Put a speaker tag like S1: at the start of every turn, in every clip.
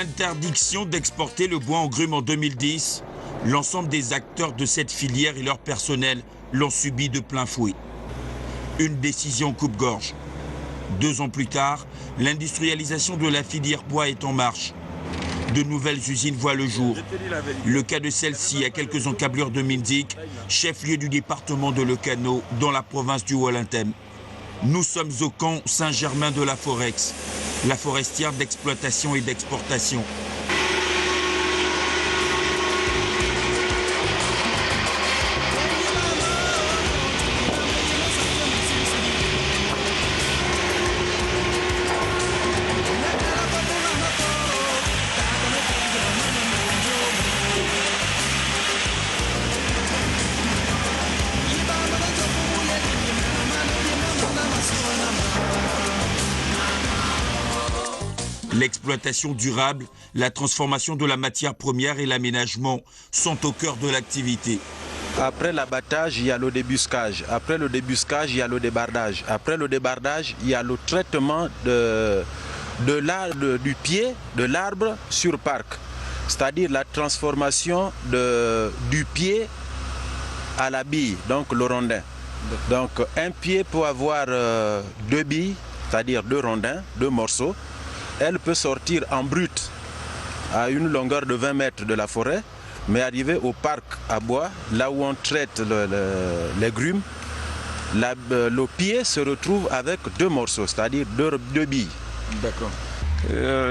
S1: L'interdiction d'exporter le bois en grume en 2010, l'ensemble des acteurs de cette filière et leur personnel l'ont subi de plein fouet. Une décision coupe-gorge. 2 ans plus tard, l'industrialisation de la filière bois est en marche. De nouvelles usines voient le jour. Le cas de celle-ci à quelques encablures de Minzik, chef-lieu du département de Lecano, dans la province du Haut-Lantem. Nous sommes au camp Saint-Germain de la Forex, la forestière d'exploitation et d'exportation. L'exploitation durable, la transformation de la matière première et l'aménagement sont au cœur de l'activité.
S2: Après l'abattage, il y a le débuscage. Après le débuscage, il y a le débardage. Après le débardage, il y a le traitement du pied de l'arbre sur parc. C'est-à-dire la transformation du pied à la bille, donc le rondin. Donc un pied peut avoir 2 billes, c'est-à-dire 2 rondins, 2 morceaux. Elle peut sortir en brut à une longueur de 20 mètres de la forêt, mais arriver au parc à bois, là où on traite les grumes, le pied se retrouve avec 2 morceaux, c'est-à-dire 2 billes.
S3: D'accord.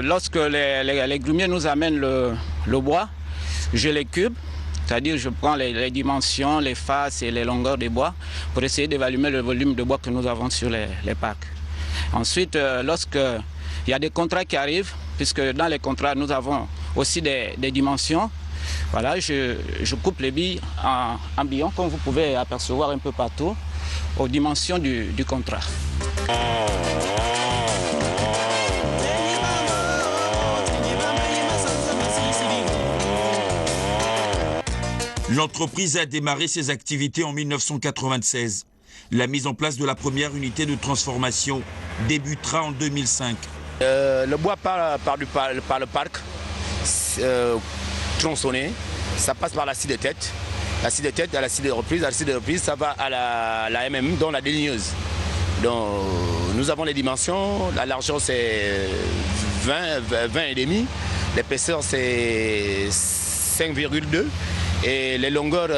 S3: Lorsque les grumiers nous amènent le bois, je les cube, c'est-à-dire je prends les dimensions, les faces et les longueurs des bois pour essayer d'évaluer le volume de bois que nous avons sur les parcs. Ensuite, lorsque il y a des contrats qui arrivent, puisque dans les contrats, nous avons aussi des dimensions. Voilà, je coupe les billes en billons, comme vous pouvez apercevoir un peu partout, aux dimensions du contrat.
S1: L'entreprise a démarré ses activités en 1996. La mise en place de la première unité de transformation débutera en 2005.
S4: Le bois part le parc, tronçonné, ça passe par la scie de tête, à la scie de reprise, ça va à la MM, dont la déligneuse. Donc nous avons les dimensions, la largeur c'est 20,5, l'épaisseur c'est 5,2 et les longueurs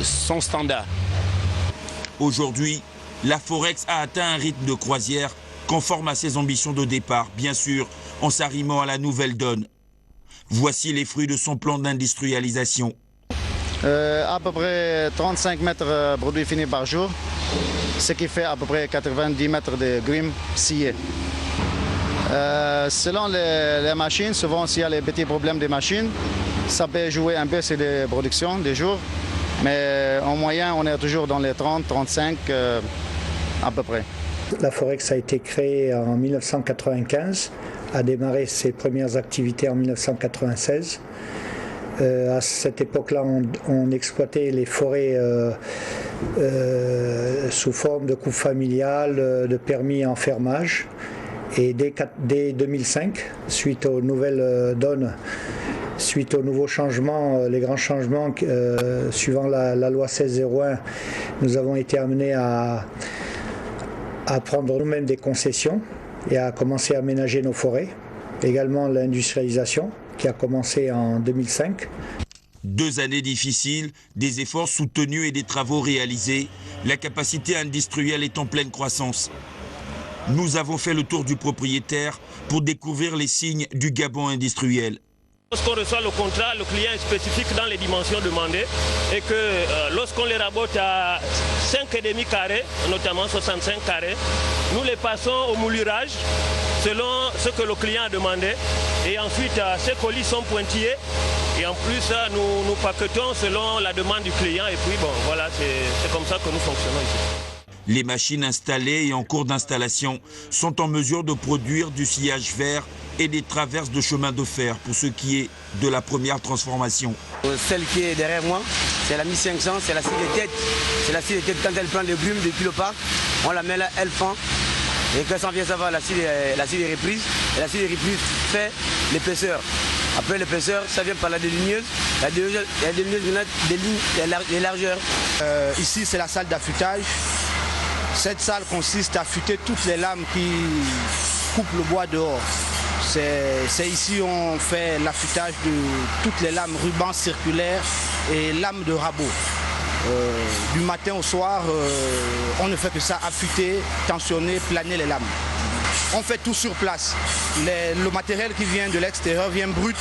S4: sont standards.
S1: Aujourd'hui, la Forex a atteint un rythme de croisière conforme à ses ambitions de départ, bien sûr, en s'arrimant à la nouvelle donne. Voici les fruits de son plan d'industrialisation.
S5: À peu près 35 mètres produits finis par jour, ce qui fait à peu près 90 mètres de grumes sciées. Selon les machines, souvent s'il y a les petits problèmes des machines, ça peut jouer un peu sur les productions des jours, mais en moyenne on est toujours dans les 30-35 à peu près.
S6: La Forex a été créée en 1995, a démarré ses premières activités en 1996. À cette époque-là, on exploitait les forêts sous forme de coupe familiale, de permis en fermage. Et dès 2005, suite aux nouvelles donnes, suite aux nouveaux changements, les grands changements suivant la loi 1601, nous avons été amenés à prendre nous-mêmes des concessions et à commencer à aménager nos forêts. Également l'industrialisation qui a commencé en 2005.
S1: 2 années difficiles, des efforts soutenus et des travaux réalisés, la capacité industrielle est en pleine croissance. Nous avons fait le tour du propriétaire pour découvrir les signes du Gabon industriel.
S7: Lorsqu'on reçoit le contrat, le client est spécifique dans les dimensions demandées et que lorsqu'on les rabote à 5,5 carrés, notamment 65 carrés, nous les passons au moulurage selon ce que le client a demandé et ensuite ces colis sont pointillés et en plus nous paquetons selon la demande du client et puis bon voilà, c'est comme ça que nous fonctionnons ici.
S1: Les machines installées et en cours d'installation sont en mesure de produire du sillage vert et des traverses de chemin de fer pour ce qui est de la première transformation.
S8: Celle qui est derrière moi, c'est la 1500, c'est la scie de tête. C'est la scie de tête quand elle prend les grumes depuis le parc, on la met là, elle fend. Et quand ça vient, ça va, l'acide est reprise. Et l'acide est reprise fait l'épaisseur. Après l'épaisseur, ça vient par la déligneuse. La déligneuse maintenant des largeurs.
S9: Ici, c'est la salle d'affûtage. Cette salle consiste à affûter toutes les lames qui coupent le bois dehors. C'est ici on fait l'affûtage de toutes les lames, rubans circulaires et lames de rabot. Du matin au soir, on ne fait que ça, affûter, tensionner, planer les lames. On fait tout sur place. Le matériel qui vient de l'extérieur vient brut.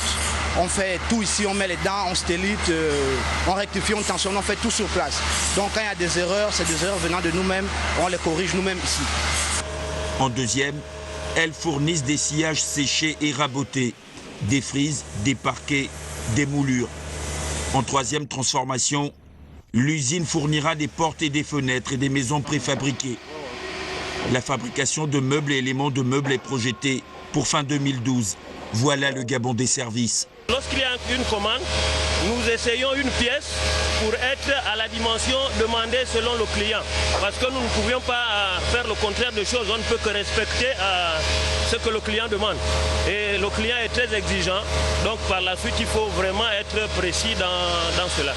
S9: On fait tout ici, on met les dents, on stélite, on rectifie, on tensionne, on fait tout sur place. Donc quand il y a des erreurs, c'est des erreurs venant de nous-mêmes, on les corrige nous-mêmes ici.
S1: En deuxième, elles fournissent des sillages séchés et rabotés, des frises, des parquets, des moulures. En troisième transformation, l'usine fournira des portes et des fenêtres et des maisons préfabriquées. La fabrication de meubles et éléments de meubles est projetée pour fin 2012. Voilà le Gabon des services.
S7: Lorsqu'il y a une commande, nous essayons une pièce pour être à la dimension demandée selon le client. Parce que nous ne pouvions pas faire le contraire de choses, on ne peut que respecter ce que le client demande. Et le client est très exigeant, donc par la suite il faut vraiment être précis dans cela.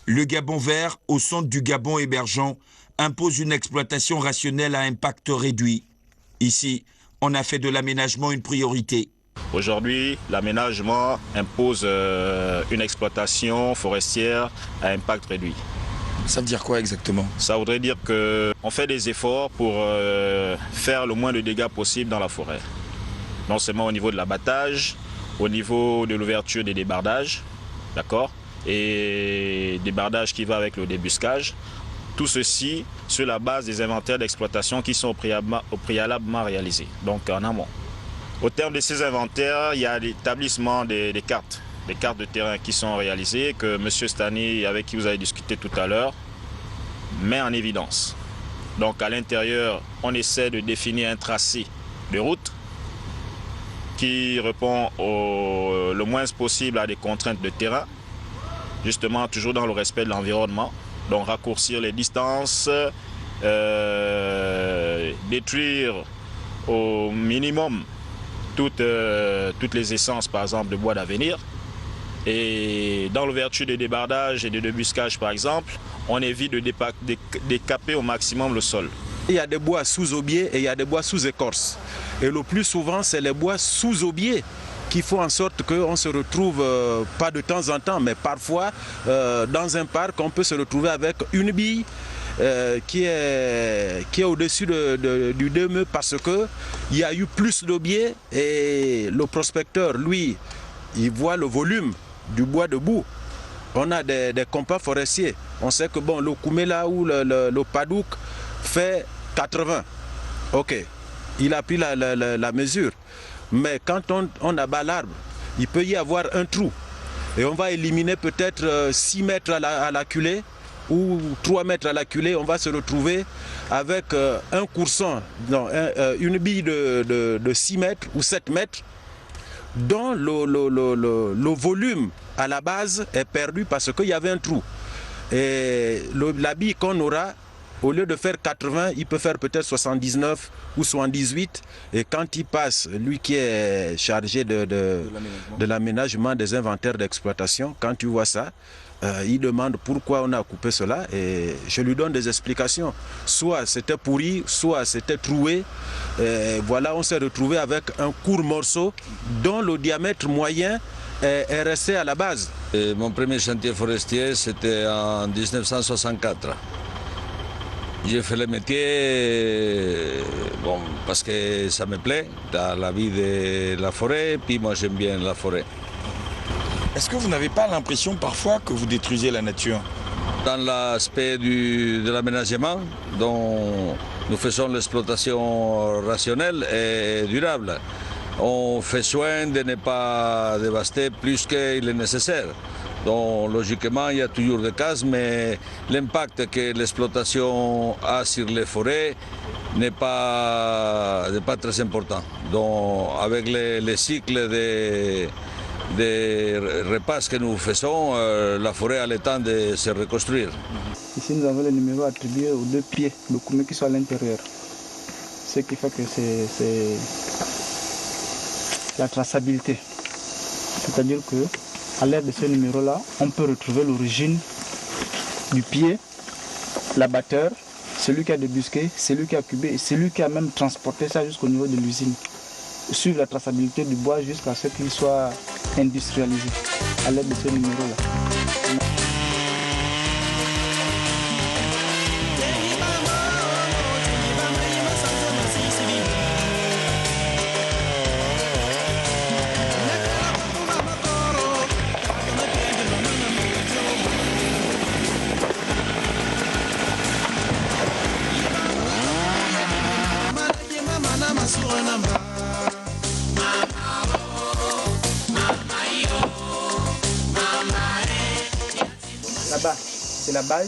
S1: Le Gabon vert, au centre du Gabon émergent, impose une exploitation rationnelle à impact réduit. Ici, on a fait de l'aménagement une priorité.
S10: Aujourd'hui, l'aménagement impose une exploitation forestière à impact réduit.
S11: Ça veut dire quoi exactement?
S10: Ça voudrait dire qu'on fait des efforts pour faire le moins de dégâts possible dans la forêt. Non seulement au niveau de l'abattage, au niveau de l'ouverture des débardages, d'accord, et débardage qui va avec le débuscage. Tout ceci sur la base des inventaires d'exploitation qui sont préalablement réalisés, donc en amont. Au terme de ces inventaires, il y a l'établissement des cartes de terrain qui sont réalisées, que M. Stani, avec qui vous avez discuté tout à l'heure, met en évidence. Donc à l'intérieur, on essaie de définir un tracé de route qui répond le moins possible à des contraintes de terrain, justement toujours dans le respect de l'environnement. Donc raccourcir les distances, détruire au minimum toutes les essences, par exemple, de bois d'avenir. Et dans l'ouverture des débardages et des débuscages, par exemple, on évite de décaper au maximum le sol.
S2: Il y a des bois sous-aubiers et il y a des bois sous-écorce. Et le plus souvent, c'est les bois sous-aubiers qui font en sorte qu'on se retrouve, pas de temps en temps, mais parfois, dans un parc, on peut se retrouver avec une bille qui est au-dessus du demi parce qu'il y a eu plus d'aubiers et le prospecteur, lui, il voit le volume du bois debout. On a des compas forestiers. On sait que bon, le Koumela ou le Padouk fait 80. Ok, il a pris la mesure. Mais quand on abat l'arbre, il peut y avoir un trou. Et on va éliminer peut-être 6 mètres à la culée ou 3 mètres à la culée. On va se retrouver avec un courson, une bille de 6 mètres ou 7 mètres, dont le volume à la base est perdu parce qu'il y avait un trou. Et la bille qu'on aura, au lieu de faire 80, il peut faire peut-être 79 ou 78. Et quand il passe, lui qui est chargé de l'aménagement des inventaires d'exploitation, quand tu vois ça, il demande pourquoi on a coupé cela. Et je lui donne des explications. Soit c'était pourri, soit c'était troué. Et voilà, on s'est retrouvé avec un court morceau dont le diamètre moyen est resté à la base.
S12: Et mon premier chantier forestier, c'était en 1964. J'ai fait le métier bon, parce que ça me plaît, dans la vie de la forêt, puis moi j'aime bien la forêt.
S11: Est-ce que vous n'avez pas l'impression parfois que vous détruisez la nature?
S12: Dans l'aspect de l'aménagement, dont nous faisons l'exploitation rationnelle et durable, on fait soin de ne pas dévaster plus qu'il est nécessaire. Donc logiquement, il y a toujours des cas, mais l'impact que l'exploitation a sur les forêts n'est pas très important. Donc avec les cycles de repas que nous faisons, la forêt a le temps de se reconstruire.
S13: Ici, nous avons le numéro attribué aux 2 pieds, le koumé qui sont à l'intérieur. ce qui fait que c'est la traçabilité. C'est-à-dire qu'à l'aide de ce numéro-là, on peut retrouver l'origine du pied, l'abatteur, celui qui a débusqué, celui qui a cubé et celui qui a même transporté ça jusqu'au niveau de l'usine. Suivre la traçabilité du bois jusqu'à ce qu'il soit industrialisé à l'aide de ce numéro-là. Là-bas, c'est la base.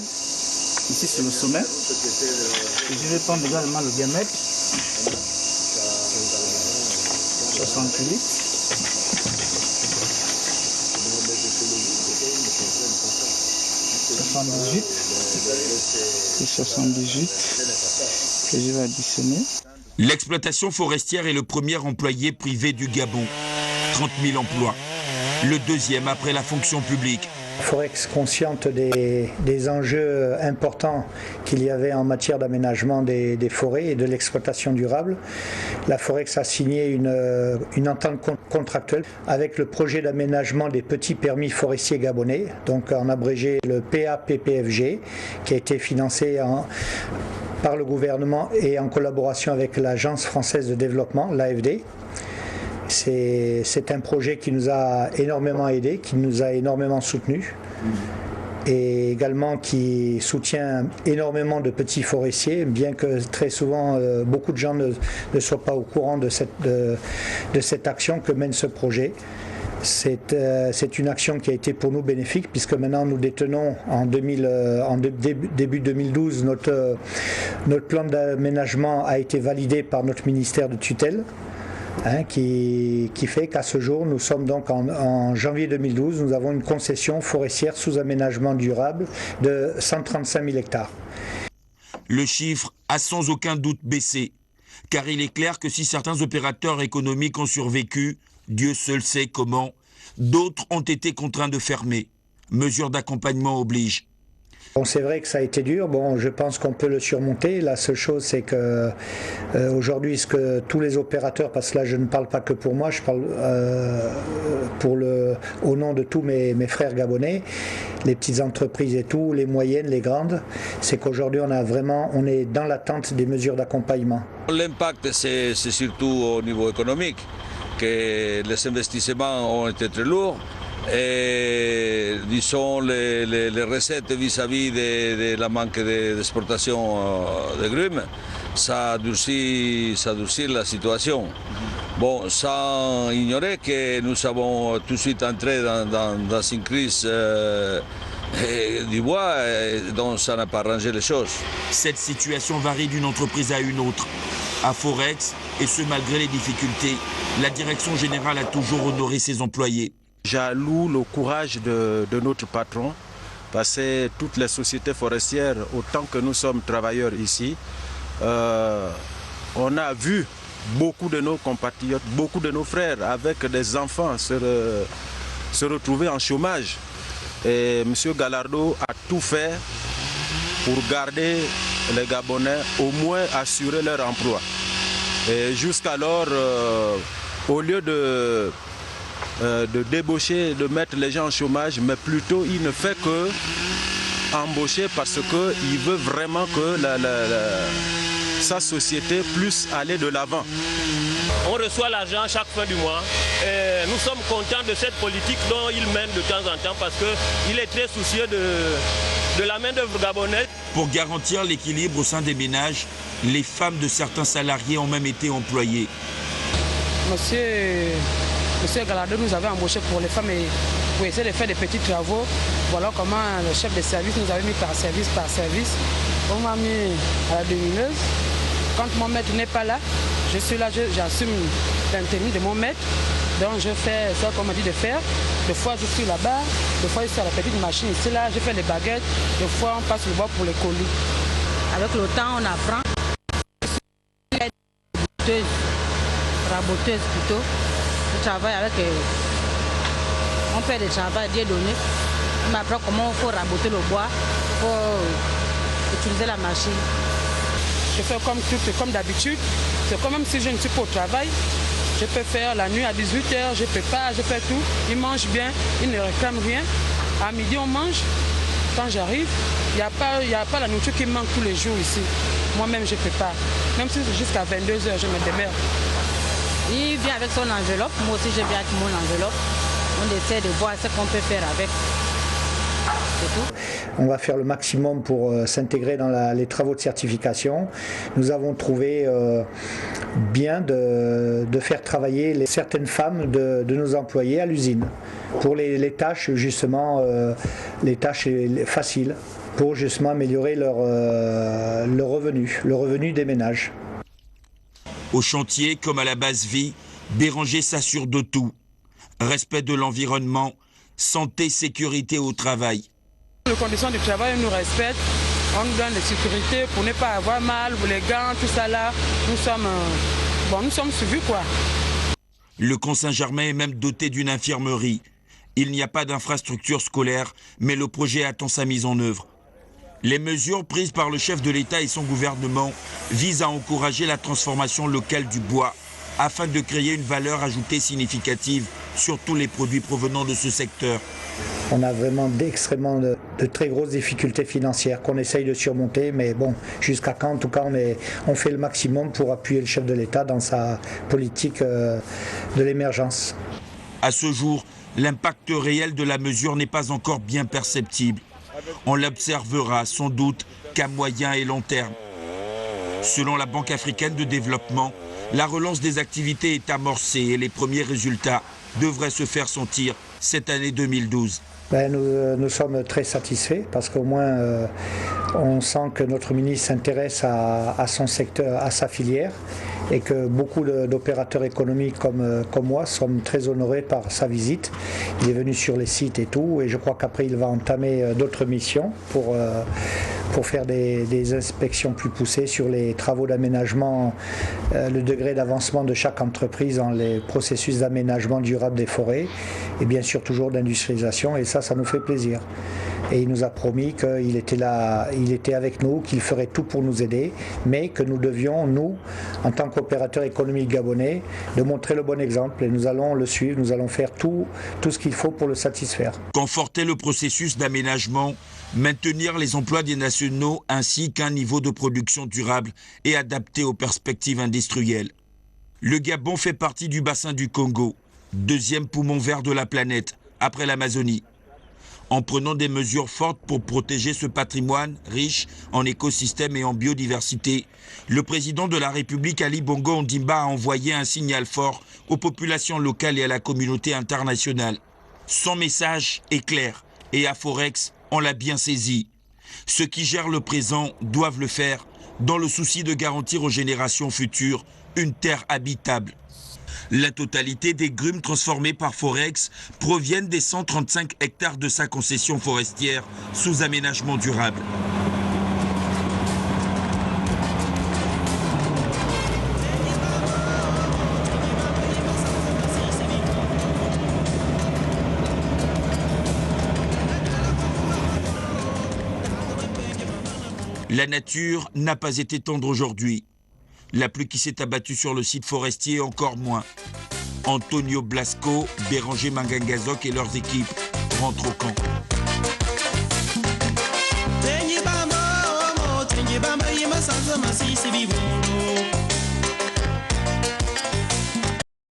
S13: Ici, c'est le sommet. Et je vais prendre également le diamètre. 68. 78. Et 78 que je vais additionner.
S1: L'exploitation forestière est le premier employé privé du Gabon. 30 000 emplois. Le deuxième après la fonction publique.
S6: Forex, consciente des enjeux importants qu'il y avait en matière d'aménagement des forêts et de l'exploitation durable, la Forex a signé une entente contractuelle avec le projet d'aménagement des petits permis forestiers gabonais, donc en abrégé le PAPPFG, qui a été financé par le gouvernement et en collaboration avec l'Agence française de développement, l'AFD. C'est un projet qui nous a énormément aidés, qui nous a énormément soutenus et également qui soutient énormément de petits forestiers, bien que très souvent beaucoup de gens ne soient pas au courant de cette action que mène ce projet. C'est une action qui a été pour nous bénéfique puisque maintenant nous détenons début 2012 notre plan d'aménagement a été validé par notre ministère de tutelle. Qui fait qu'à ce jour, nous sommes donc en janvier 2012, nous avons une concession forestière sous aménagement durable de 135 000 hectares.
S1: Le chiffre a sans aucun doute baissé, car il est clair que si certains opérateurs économiques ont survécu, Dieu seul sait comment, d'autres ont été contraints de fermer. Mesures d'accompagnement obligent.
S6: Bon, c'est vrai que ça a été dur, bon, je pense qu'on peut le surmonter. La seule chose, c'est que aujourd'hui, ce que tous les opérateurs, parce que là je ne parle pas que pour moi, je parle au nom de tous mes frères gabonais, les petites entreprises et tout, les moyennes, les grandes, c'est qu'aujourd'hui on est dans l'attente des mesures d'accompagnement.
S12: L'impact, c'est surtout au niveau économique, que les investissements ont été très lourds. Et disons les recettes vis-à-vis de la manque d'exportation de grumes, ça durcit la situation. Bon, sans ignorer que nous avons tout de suite entré dans une crise du bois, donc ça n'a pas arrangé les choses.
S1: Cette situation varie d'une entreprise à une autre. À Forex, et ce malgré les difficultés, la direction générale a toujours honoré ses employés.
S2: J'alloue le courage de notre patron, parce que toutes les sociétés forestières, autant que nous sommes travailleurs ici, on a vu beaucoup de nos compatriotes, beaucoup de nos frères avec des enfants se retrouver en chômage. Et M. Gallardo a tout fait pour garder les Gabonais, au moins assurer leur emploi. Et jusqu'alors, au lieu de débaucher, de mettre les gens en chômage, mais plutôt il ne fait que embaucher parce qu'il veut vraiment que sa société puisse aller de l'avant.
S7: On reçoit l'argent chaque fin du mois et nous sommes contents de cette politique dont il mène de temps en temps parce qu'il est très soucieux de la main-d'œuvre gabonaise.
S1: Pour garantir l'équilibre au sein des ménages, les femmes de certains salariés ont même été employées.
S14: Monsieur Gallardo nous avait embauché pour les femmes et pour essayer de faire des petits travaux. Voilà comment le chef de service nous avait mis par service. On m'a mis à la demineuse. Quand mon maître n'est pas là, je suis là, j'assume l'intérim de mon maître. Donc je fais ça qu'on m'a dit de faire. Des fois je suis là-bas, des fois je suis à la petite machine ici là, je fais les baguettes, des fois on passe le bois pour les colis.
S15: Avec le temps on apprend.
S14: raboteuse plutôt. Je travaille avec... on fait des travaux Dieu donné. On m'apprend comment il faut raboter le bois, il faut utiliser la machine.
S15: Je fais comme d'habitude. C'est quand même si je ne suis pas au travail. Je peux faire la nuit à 18h, je prépare, je fais tout. Ils mangent bien, ils ne réclament rien. À midi, on mange. Quand j'arrive, il n'y a pas la nourriture qui manque tous les jours ici. Moi-même, je prépare. Même si c'est jusqu'à 22h, je me démerde.
S14: Il vient avec son enveloppe. Moi aussi, je viens avec mon enveloppe. On essaie de voir ce qu'on peut faire avec. C'est tout.
S6: On va faire le maximum pour s'intégrer dans les travaux de certification. Nous avons trouvé bien de faire travailler certaines femmes de nos employés à l'usine pour les tâches, justement, les tâches faciles, pour justement améliorer leur revenu, le revenu des ménages.
S1: Au chantier, comme à la base vie, Béranger s'assure de tout. Respect de l'environnement, santé, sécurité au travail.
S15: Les conditions du travail, on nous respecte, on nous donne la sécurité pour ne pas avoir mal, pour les gants, tout ça là. Nous sommes suivis quoi.
S1: Le camp Saint-Germain est même doté d'une infirmerie. Il n'y a pas d'infrastructure scolaire, mais le projet attend sa mise en œuvre. Les mesures prises par le chef de l'État et son gouvernement visent à encourager la transformation locale du bois afin de créer une valeur ajoutée significative sur tous les produits provenant de ce secteur.
S6: On a vraiment de très grosses difficultés financières qu'on essaye de surmonter, mais bon, jusqu'à quand, en tout cas, on fait le maximum pour appuyer le chef de l'État dans sa politique de l'émergence.
S1: À ce jour, l'impact réel de la mesure n'est pas encore bien perceptible. On l'observera sans doute qu'à moyen et long terme. Selon la Banque africaine de développement, la relance des activités est amorcée et les premiers résultats devraient se faire sentir cette année 2012.
S6: Nous sommes très satisfaits parce qu'au moins on sent que notre ministre s'intéresse à son secteur, à sa filière, et que beaucoup d'opérateurs économiques comme moi sont très honorés par sa visite. Il est venu sur les sites et tout, et je crois qu'après il va entamer d'autres missions pour faire des inspections plus poussées sur les travaux d'aménagement, le degré d'avancement de chaque entreprise dans les processus d'aménagement durable des forêts, et bien sûr toujours d'industrialisation, et ça nous fait plaisir. Et il nous a promis qu'il était là, il était avec nous, qu'il ferait tout pour nous aider, mais que nous devions, nous, en tant qu'opérateurs économiques gabonais, de montrer le bon exemple. Et nous allons le suivre, nous allons faire tout ce qu'il faut pour le satisfaire.
S1: Conforter le processus d'aménagement, maintenir les emplois des nationaux ainsi qu'un niveau de production durable et adapté aux perspectives industrielles. Le Gabon fait partie du bassin du Congo, deuxième poumon vert de la planète, après l'Amazonie. En prenant des mesures fortes pour protéger ce patrimoine riche en écosystèmes et en biodiversité, le président de la République, Ali Bongo Ondimba, a envoyé un signal fort aux populations locales et à la communauté internationale. Son message est clair et à Forex, on l'a bien saisi. Ceux qui gèrent le présent doivent le faire dans le souci de garantir aux générations futures une terre habitable. La totalité des grumes transformées par Forex proviennent des 135 hectares de sa concession forestière sous aménagement durable. La nature n'a pas été tendre aujourd'hui. La pluie qui s'est abattue sur le site forestier encore moins. Antonio Blasco, Béranger Mangangazok et leurs équipes rentrent au camp.
S16: Tenye bamba, tenye bamba, yema sanza masisi bibono.